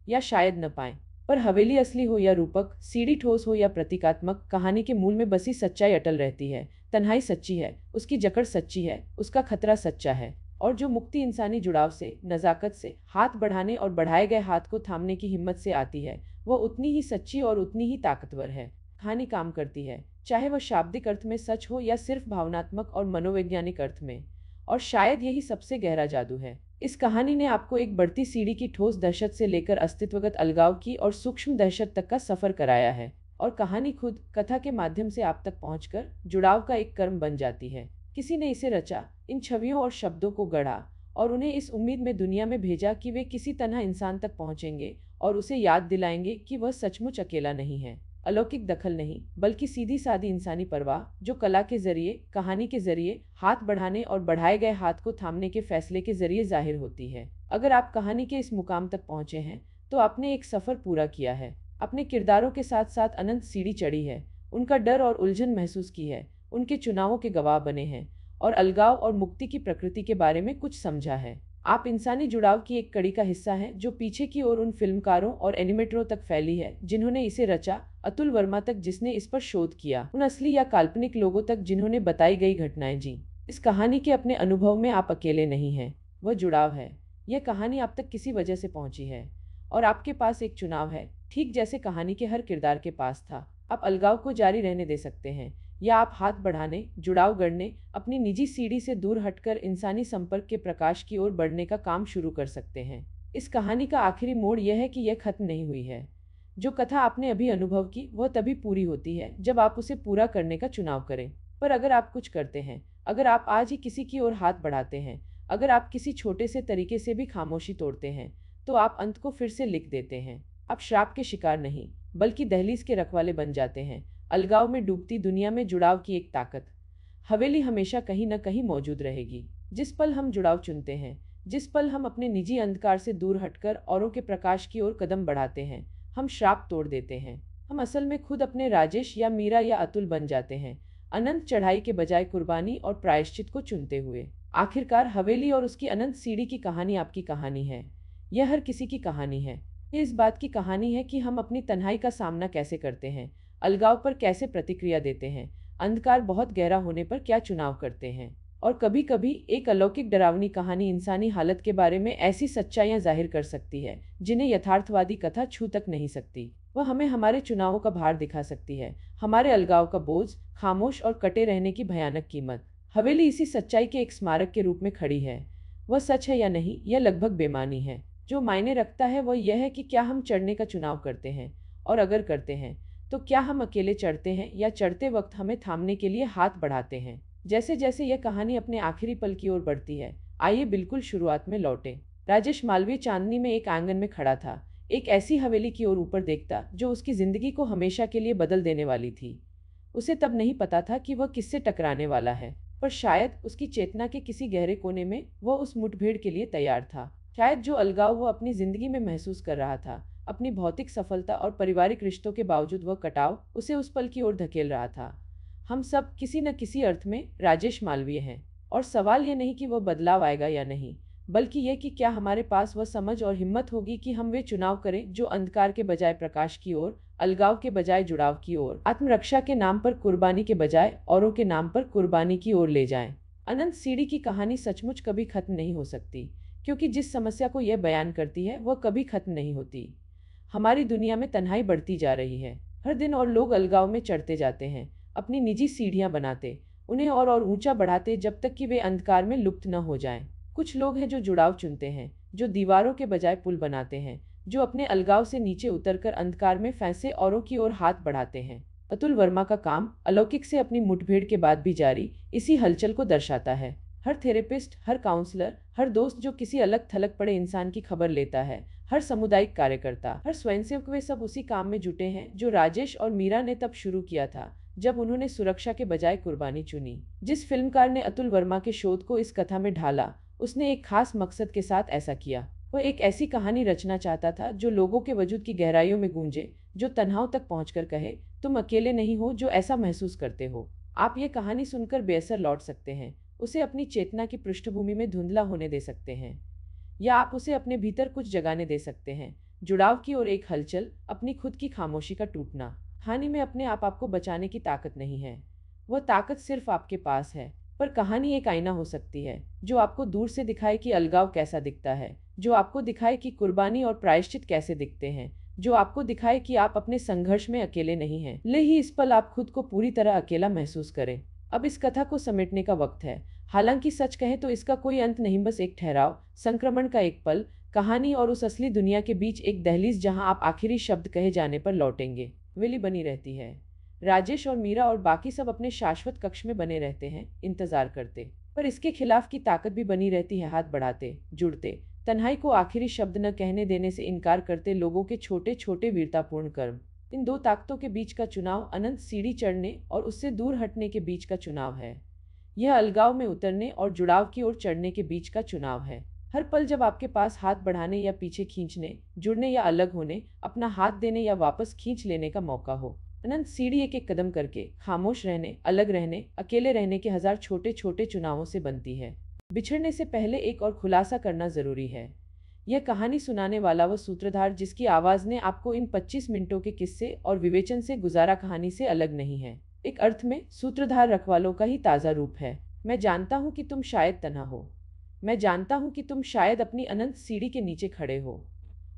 या शायद न पाएं। पर हवेली असली हो या रूपक, सीढ़ी ठोस हो या प्रतीकात्मक, कहानी के मूल में बसी सच्चाई अटल रहती है। तन्हाई सच्ची है, उसकी जकड़ सच्ची है, उसका खतरा सच्चा है, और जो मुक्ति इंसानी जुड़ाव से, नजाकत से, हाथ बढ़ाने और बढ़ाए गए हाथ को थामने की हिम्मत से आती है, वह उतनी ही सच्ची और उतनी ही ताकतवर है। कहानी काम करती है, चाहे वह शाब्दिक अर्थ में सच हो या सिर्फ भावनात्मक और मनोवैज्ञानिक अर्थ में, और शायद यही सबसे गहरा जादू है। इस कहानी ने आपको एक बढ़ती सीढ़ी की ठोस दहशत से लेकर अस्तित्वगत अलगाव की और सूक्ष्म दहशत तक का सफर कराया है, और कहानी खुद कथा के माध्यम से आप तक पहुंचकर जुड़ाव का एक कर्म बन जाती है। किसी ने इसे रचा, इन छवियों और शब्दों को गढ़ा, और उन्हें इस उम्मीद में दुनिया में भेजा कि वे किसी तरह इंसान तक पहुंचेंगे और उसे याद दिलाएंगे कि वह सचमुच अकेला नहीं है। अलौकिक दखल नहीं, बल्कि सीधी सादी इंसानी परवाह, जो कला के जरिए, कहानी के जरिए, हाथ बढ़ाने और बढ़ाए गए हाथ को थामने के फैसले के जरिए जाहिर होती है। अगर आप कहानी के इस मुकाम तक पहुंचे हैं, तो आपने एक सफर पूरा किया है, अपने किरदारों के साथ साथ अनंत सीढ़ी चढ़ी है, उनका डर और उलझन महसूस की है, उनके चुनावों के गवाह बने हैं, और अलगाव और मुक्ति की प्रकृति के बारे में कुछ समझा है। आप इंसानी जुड़ाव की एक कड़ी का हिस्सा हैं जो पीछे की ओर उन फिल्मकारों और एनिमेटरों तक फैली है जिन्होंने इसे रचा, अतुल वर्मा तक जिसने इस पर शोध किया, उन असली या काल्पनिक लोगों तक जिन्होंने बताई गई घटनाएं जी। इस कहानी के अपने अनुभव में आप अकेले नहीं हैं, वह जुड़ाव है। यह कहानी आप तक किसी वजह से पहुंची है, और आपके पास एक चुनाव है, ठीक जैसे कहानी के हर किरदार के पास था। आप अलगाव को जारी रहने दे सकते हैं, या आप हाथ बढ़ाने, जुड़ाव गढ़ने, अपनी निजी सीढ़ी से दूर हटकर इंसानी संपर्क के प्रकाश की ओर बढ़ने का काम शुरू कर सकते हैं। इस कहानी का आखिरी मोड़ यह है कि यह खत्म नहीं हुई है। जो कथा आपने अभी अनुभव की, वह तभी पूरी होती है जब आप उसे पूरा करने का चुनाव करें। पर अगर आप कुछ करते हैं, अगर आप आज ही किसी की ओर हाथ बढ़ाते हैं, अगर आप किसी छोटे से तरीके से भी खामोशी तोड़ते हैं, तो आप अंत को फिर से लिख देते हैं। आप श्राप के शिकार नहीं, बल्कि दहलीज के रखवाले बन जाते हैं, अलगाव में डूबती दुनिया में जुड़ाव की एक ताकत। हवेली हमेशा कहीं न कहीं मौजूद रहेगी। जिस पल हम जुड़ाव चुनते हैं, जिस पल हम अपने निजी अंधकार से दूर हटकर औरों के प्रकाश की ओर कदम बढ़ाते हैं, हम श्राप तोड़ देते हैं। हम असल में खुद अपने राजेश या मीरा या अतुल बन जाते हैं, अनंत चढ़ाई के बजाय कुर्बानी और प्रायश्चित को चुनते हुए। आखिरकार हवेली और उसकी अनंत सीढ़ी की कहानी आपकी कहानी है। यह हर किसी की कहानी है। ये इस बात की कहानी है कि हम अपनी तन्हाई का सामना कैसे करते हैं, अलगाव पर कैसे प्रतिक्रिया देते हैं, अंधकार बहुत गहरा होने पर क्या चुनाव करते हैं। और कभी कभी एक अलौकिक डरावनी कहानी इंसानी हालत के बारे में ऐसी सच्चाइयां जाहिर कर सकती है जिन्हें यथार्थवादी कथा छू तक नहीं सकती। वह हमें हमारे चुनावों का भार दिखा सकती है, हमारे अलगाव का बोझ, खामोश और कटे रहने की भयानक कीमत। हवेली इसी सच्चाई के एक स्मारक के रूप में खड़ी है। वह सच है या नहीं, यह लगभग बेमानी है। जो मायने रखता है वह यह है कि क्या हम चढ़ने का चुनाव करते हैं, और अगर करते हैं तो क्या हम अकेले चढ़ते हैं या चढ़ते वक्त हमें थामने के लिए हाथ बढ़ाते हैं। जैसे जैसे यह कहानी अपने आखिरी पल की ओर बढ़ती है, आइए बिल्कुल शुरुआत में लौटें। राजेश मालवीय चांदनी में एक आंगन में खड़ा था, एक ऐसी हवेली की ओर ऊपर देखता जो उसकी जिंदगी को हमेशा के लिए बदल देने वाली थी। उसे तब नहीं पता था कि वह किससे टकराने वाला है, पर शायद उसकी चेतना के किसी गहरे कोने में वह उस मुठभेड़ के लिए तैयार था। शायद जो अलगाव वह अपनी जिंदगी में महसूस कर रहा था, अपनी भौतिक सफलता और पारिवारिक रिश्तों के बावजूद वह कटाव उसे उस पल की ओर धकेल रहा था। हम सब किसी न किसी अर्थ में राजेश मालवीय हैं, और सवाल यह नहीं कि वह बदलाव आएगा या नहीं, बल्कि यह कि क्या हमारे पास वह समझ और हिम्मत होगी कि हम वे चुनाव करें जो अंधकार के बजाय प्रकाश की ओर, अलगाव के बजाय जुड़ाव की ओर, आत्मरक्षा के नाम पर कुर्बानी के बजाय औरों के नाम पर कुर्बानी की ओर ले जाएं। अनंत सीढ़ी की कहानी सचमुच कभी खत्म नहीं हो सकती, क्योंकि जिस समस्या को यह बयान करती है वह कभी खत्म नहीं होती। हमारी दुनिया में तन्हाई बढ़ती जा रही है हर दिन, और लोग अलगाव में चढ़ते जाते हैं, अपनी निजी सीढ़ियां बनाते, उन्हें और ऊंचा बढ़ाते जब तक कि वे अंधकार में लुप्त न हो जाएं। कुछ लोग हैं जो जुड़ाव चुनते हैं, जो दीवारों के बजाय पुल बनाते हैं, जो अपने अलगाव से नीचे उतरकर अंधकार में फंसे औरों की ओर हाथ बढ़ाते हैं। अतुल वर्मा का काम अलौकिक से अपनी मुठभेड़ के बाद भी जारी इसी हलचल को दर्शाता है। हर थेरेपिस्ट, हर काउंसलर, हर दोस्त जो किसी अलग थलग पड़े इंसान की खबर लेता है, हर सामुदायिक कार्यकर्ता, हर स्वयंसेवक, वे सब उसी काम में जुटे हैं जो राजेश और मीरा ने तब शुरू किया था जब उन्होंने सुरक्षा के बजाय कुर्बानी चुनी। जिस फिल्मकार ने अतुल वर्मा के शोध को इस कथा में ढाला, उसने एक खास मकसद के साथ ऐसा किया। वह एक ऐसी कहानी रचना चाहता था जो लोगों के वजूद की गहराइयों में गूंजे, जो तन्हाओं तक पहुंचकर कहे, तुम अकेले नहीं हो जो ऐसा महसूस करते हो। आप ये कहानी सुनकर बेअसर लौट सकते हैं, उसे अपनी चेतना की पृष्ठभूमि में धुंधला होने दे सकते हैं, या आप उसे अपने भीतर कुछ जगाने दे सकते हैं। जुड़ाव की ओर एक हलचल, अपनी खुद की खामोशी का टूटना। कहानी में अपने आप आपको बचाने की ताकत नहीं है, वह ताकत सिर्फ आपके पास है। पर कहानी एक आईना हो सकती है जो आपको दूर से दिखाए कि अलगाव कैसा दिखता है, जो आपको दिखाए कि कुर्बानी और प्रायश्चित कैसे दिखते हैं, जो आपको दिखाए कि आप अपने संघर्ष में अकेले नहीं हैं। ले ही इस पल आप खुद को पूरी तरह अकेला महसूस करें। अब इस कथा को समेटने का वक्त है। हालांकि सच कहें तो इसका कोई अंत नहीं, बस एक ठहराव, संक्रमण का एक पल, कहानी और उस असली दुनिया के बीच एक दहलीज जहां आप आखिरी शब्द कहे जाने पर लौटेंगे। वेली बनी रहती है। राजेश और मीरा और बाकी सब अपने शाश्वत कक्ष में बने रहते हैं, इंतजार करते। पर इसके खिलाफ की ताकत भी बनी रहती है, हाथ बढ़ाते, जुड़ते, तन्हाई को आखिरी शब्द न कहने देने से इनकार करते लोगों के छोटे छोटे वीरतापूर्ण कर्म। इन दो ताकतों के बीच का चुनाव अनंत सीढ़ी चढ़ने और उससे दूर हटने के बीच का चुनाव है। यह अलगाव में उतरने और जुड़ाव की ओर चढ़ने के बीच का चुनाव है। हर पल जब आपके पास हाथ बढ़ाने या पीछे खींचने, जुड़ने या अलग होने, अपना हाथ देने या वापस खींच लेने का मौका हो। अनंत सीढ़ी एक एक कदम करके, खामोश रहने, अलग रहने, अकेले रहने के हजार छोटे छोटे चुनावों से बनती है। बिछड़ने से पहले एक और खुलासा करना जरूरी है। यह कहानी सुनाने वाला वह सूत्रधार जिसकी आवाज ने आपको इन 25 मिनटों के किस्से और विवेचन से गुजारा, कहानी से अलग नहीं है। एक अर्थ में सूत्रधार रखवालों का ही ताजा रूप है। मैं जानता हूं कि तुम शायद तन्हा हो, मैं जानता हूं कि तुम शायद अपनी अनंत सीढ़ी के नीचे खड़े हो,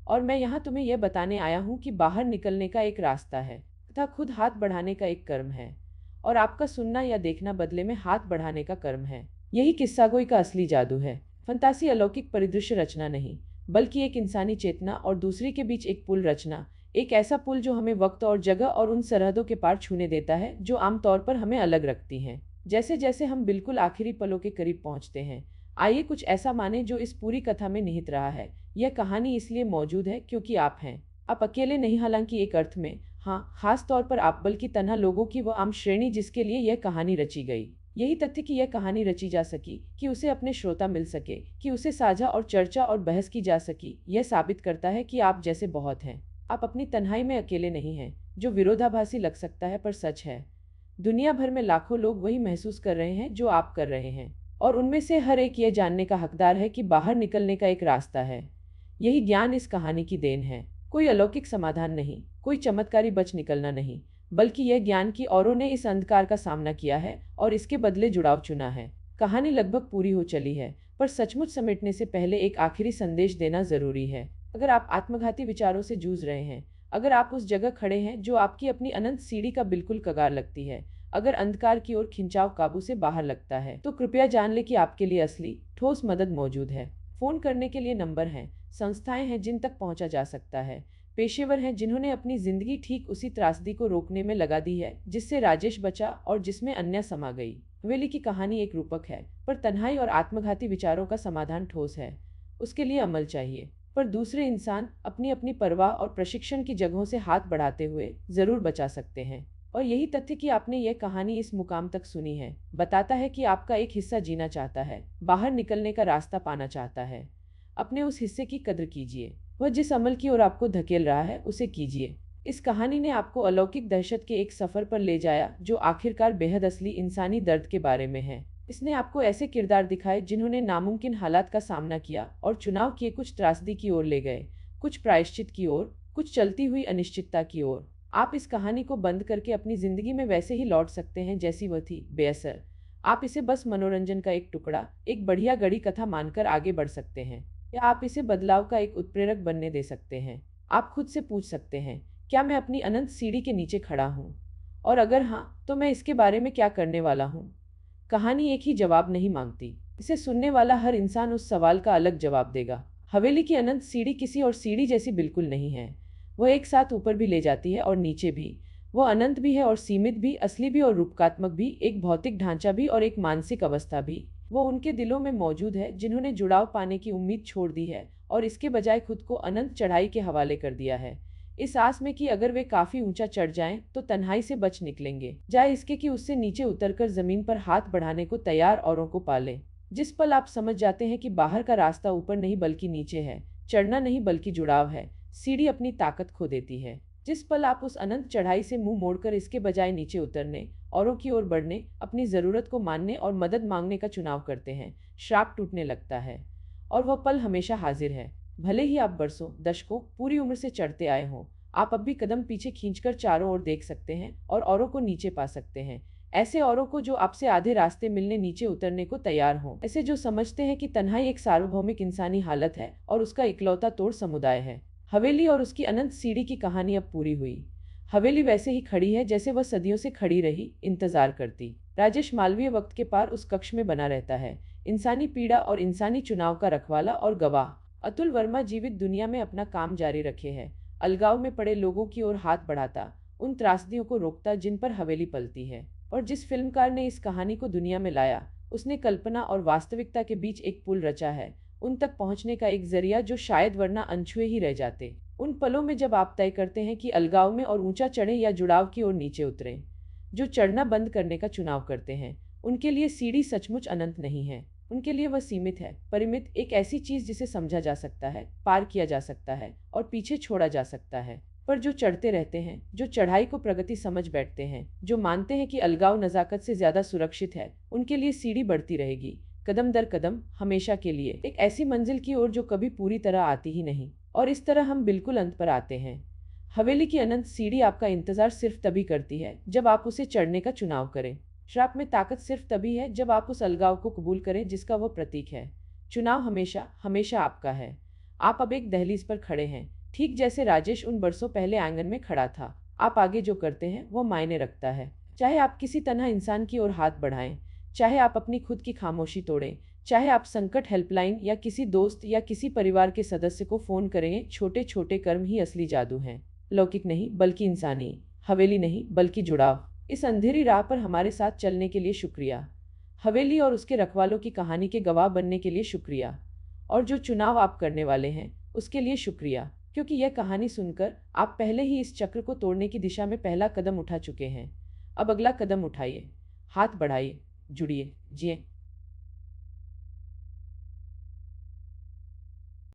और मैं यहाँ तुम्हें यह बताने आया हूँ कि बाहर निकलने का एक रास्ता है, तथा खुद हाथ बढ़ाने का एक कर्म है, और आपका सुनना या देखना बदले में हाथ बढ़ाने का कर्म है। यही किस्सागोई का असली जादू है। फंतासी अलौकिक परिदृश्य रचना नहीं, बल्कि एक इंसानी चेतना और दूसरे के बीच एक पुल रचना। एक ऐसा पुल जो हमें वक्त और जगह और उन सरहदों के पार छूने देता है जो आमतौर पर हमें अलग रखती हैं। जैसे जैसे हम बिल्कुल आखिरी पलों के करीब पहुंचते हैं, आइए कुछ ऐसा माने जो इस पूरी कथा में निहित रहा है। यह कहानी इसलिए मौजूद है क्योंकि आप हैं। आप अकेले नहीं, हालांकि एक अर्थ में हाँ, खास तौर पर आप, बल्कि तन्हा लोगों की वह आम श्रेणी जिसके लिए यह कहानी रची गई। यही तथ्य कि यह कहानी रची जा सकी, कि उसे अपने श्रोता मिल सके, कि उसे साझा और चर्चा और बहस की जा सकी, यह साबित करता है कि आप जैसे बहुत हैं। आप अपनी तन्हाई में अकेले नहीं हैं, जो विरोधाभासी लग सकता है पर सच है। दुनिया भर में लाखों लोग वही महसूस कर रहे हैं जो आप कर रहे हैं, और उनमें से हर एक यह जानने का हकदार है कि बाहर निकलने का एक रास्ता है। यही ज्ञान इस कहानी की देन है। कोई अलौकिक समाधान नहीं, कोई चमत्कारी बच निकलना नहीं, बल्कि यह ज्ञान कि औरों ने इस अंधकार का सामना किया है और इसके बदले जुड़ाव चुना है। कहानी लगभग पूरी हो चली है, पर सचमुच समेटने से पहले एक आखिरी संदेश देना जरूरी है। अगर आप आत्मघाती विचारों से जूझ रहे हैं, अगर आप उस जगह खड़े हैं जो आपकी अपनी अनंत सीढ़ी का बिल्कुल कगार लगती है, अगर अंधकार की ओर खिंचाव काबू से बाहर लगता है, तो कृपया जान ले कि आपके लिए असली ठोस मदद मौजूद है। फोन करने के लिए नंबर हैं, संस्थाएं हैं जिन तक पहुंचा जा सकता है, पेशेवर हैं जिन्होंने अपनी जिंदगी ठीक उसी त्रासदी को रोकने में लगा दी है जिससे राजेश बचा और जिसमें अन्य समा गई। हवेली की कहानी एक रूपक है, पर तन्हाई और आत्मघाती विचारों का समाधान ठोस है। उसके लिए अमल चाहिए, पर दूसरे इंसान अपनी अपनी परवाह और प्रशिक्षण की जगहों से हाथ बढ़ाते हुए जरूर बचा सकते हैं। और यही तथ्य कि आपने यह कहानी इस मुकाम तक सुनी है, बताता है कि आपका एक हिस्सा जीना चाहता है, बाहर निकलने का रास्ता पाना चाहता है। अपने उस हिस्से की कद्र कीजिए। वह जिस अमल की ओर आपको धकेल रहा है उसे कीजिए। इस कहानी ने आपको अलौकिक दहशत के एक सफर पर ले जाया जो आखिरकार बेहद असली इंसानी दर्द के बारे में है। इसने आपको ऐसे किरदार दिखाए जिन्होंने नामुमकिन हालात का सामना किया और चुनाव किए, कुछ त्रासदी की ओर ले गए, कुछ प्रायश्चित की ओर, कुछ चलती हुई अनिश्चितता की ओर। आप इस कहानी को बंद करके अपनी जिंदगी में वैसे ही लौट सकते हैं जैसी वह थी, बेअसर। आप इसे बस मनोरंजन का एक टुकड़ा, एक बढ़िया गढ़ी कथा मानकर आगे बढ़ सकते हैं, या आप इसे बदलाव का एक उत्प्रेरक बनने दे सकते हैं। आप खुद से पूछ सकते हैं, क्या मैं अपनी अनंत सीढ़ी के नीचे खड़ा हूँ? और अगर हाँ, तो मैं इसके बारे में क्या करने वाला हूँ? कहानी एक ही जवाब नहीं मांगती। इसे सुनने वाला हर इंसान उस सवाल का अलग जवाब देगा। हवेली की अनंत सीढ़ी किसी और सीढ़ी जैसी बिल्कुल नहीं है। वह एक साथ ऊपर भी ले जाती है और नीचे भी। वह अनंत भी है और सीमित भी, असली भी और रूपकात्मक भी, एक भौतिक ढांचा भी और एक मानसिक अवस्था भी। वो उनके दिलों में मौजूद है जिन्होंने जुड़ाव पाने की उम्मीद छोड़ दी है और इसके बजाय खुद को अनंत चढ़ाई के हवाले कर दिया है, इस आस में कि अगर वे काफी ऊंचा चढ़ जाएं तो तन्हाई से बच निकलेंगे, जाए इसके कि उससे नीचे उतरकर जमीन पर हाथ बढ़ाने को तैयार औरों को पालें। जिस पल आप समझ जाते हैं कि बाहर का रास्ता ऊपर नहीं बल्कि नीचे है, चढ़ना नहीं बल्कि जुड़ाव है, सीढ़ी अपनी ताकत खो देती है। जिस पल आप उस अनंत चढ़ाई से मुंह मोड़कर इसके बजाय नीचे उतरने, औरों की ओर बढ़ने, अपनी जरूरत को मानने और मदद मांगने का चुनाव करते हैं, श्राप टूटने लगता है। और वह पल हमेशा हाजिर है। भले ही आप बरसों, दशकों, पूरी उम्र से चढ़ते आए हों, आप अब भी कदम पीछे खींचकर चारों ओर देख सकते हैं और औरों को नीचे पा सकते हैं। ऐसे औरों को जो आपसे आधे रास्ते मिलने नीचे उतरने को तैयार हों, ऐसे जो समझते हैं कि तन्हाई एक सार्वभौमिक इंसानी हालत है और उसका इकलौता तोड़ समुदाय है। हवेली और उसकी अनंत सीढ़ी की कहानी अब पूरी हुई। हवेली वैसे ही खड़ी है जैसे वह सदियों से खड़ी रही, इंतजार करती। राजेश मालवीय वक्त के पार उस कक्ष में बना रहता है, इंसानी पीड़ा और इंसानी चुनाव का रखवाला और गवाह। अतुल वर्मा जीवित दुनिया में अपना काम जारी रखे है, अलगाव में पड़े लोगों की ओर हाथ बढ़ाता, उन त्रासदियों को रोकता जिन पर हवेली पलती है। और जिस फिल्मकार ने इस कहानी को दुनिया में लाया, उसने कल्पना और वास्तविकता के बीच एक पुल रचा है, उन तक पहुंचने का एक जरिया जो शायद वरना अनछुए ही रह जाते। उन पलों में जब आप तय करते हैं कि अलगाव में और ऊंचा चढ़ें या जुड़ाव की ओर नीचे उतरें, जो चढ़ना बंद करने का चुनाव करते हैं, उनके लिए सीढ़ी सचमुच अनंत नहीं है। उनके लिए वह सीमित है, परिमित, एक ऐसी चीज जिसे समझा जा सकता है, पार किया जा सकता है और पीछे छोड़ा जा सकता है। पर जो चढ़ते रहते हैं, जो चढ़ाई को प्रगति समझ बैठते हैं, जो मानते हैं कि अलगाव नजाकत से ज्यादा सुरक्षित है, उनके लिए सीढ़ी बढ़ती रहेगी, कदम दर कदम, हमेशा के लिए, एक ऐसी मंजिल की ओर जो कभी पूरी तरह आती ही नहीं। और इस तरह हम बिल्कुल अंत पर आते हैं। हवेली की अनंत सीढ़ी आपका इंतजार सिर्फ तभी करती है जब आप उसे चढ़ने का चुनाव करें। श्राप में ताकत सिर्फ तभी है जब आप उस अलगाव को कबूल करें जिसका वह प्रतीक है। चुनाव हमेशा हमेशा आपका है। आप अब एक दहलीज पर खड़े हैं, ठीक जैसे राजेश उन बरसों पहले आंगन में खड़ा था। आप आगे जो करते हैं वो मायने रखता है, चाहे आप किसी तन्हा इंसान की ओर हाथ बढ़ाएं, चाहे आप अपनी खुद की खामोशी तोड़ें, चाहे आप संकट हेल्पलाइन या किसी दोस्त या किसी परिवार के सदस्य को फोन करें। छोटे छोटे कर्म ही असली जादू हैं, लौकिक नहीं बल्कि इंसानी। हवेली नहीं बल्कि जुड़ाव। इस अंधेरी राह पर हमारे साथ चलने के लिए शुक्रिया। हवेली और उसके रखवालों की कहानी के गवाह बनने के लिए शुक्रिया। और जो चुनाव आप करने वाले हैं उसके लिए शुक्रिया, क्योंकि यह कहानी सुनकर आप पहले ही इस चक्र को तोड़ने की दिशा में पहला कदम उठा चुके हैं। अब अगला कदम उठाइए, हाथ बढ़ाइए, जुड़िए, जिए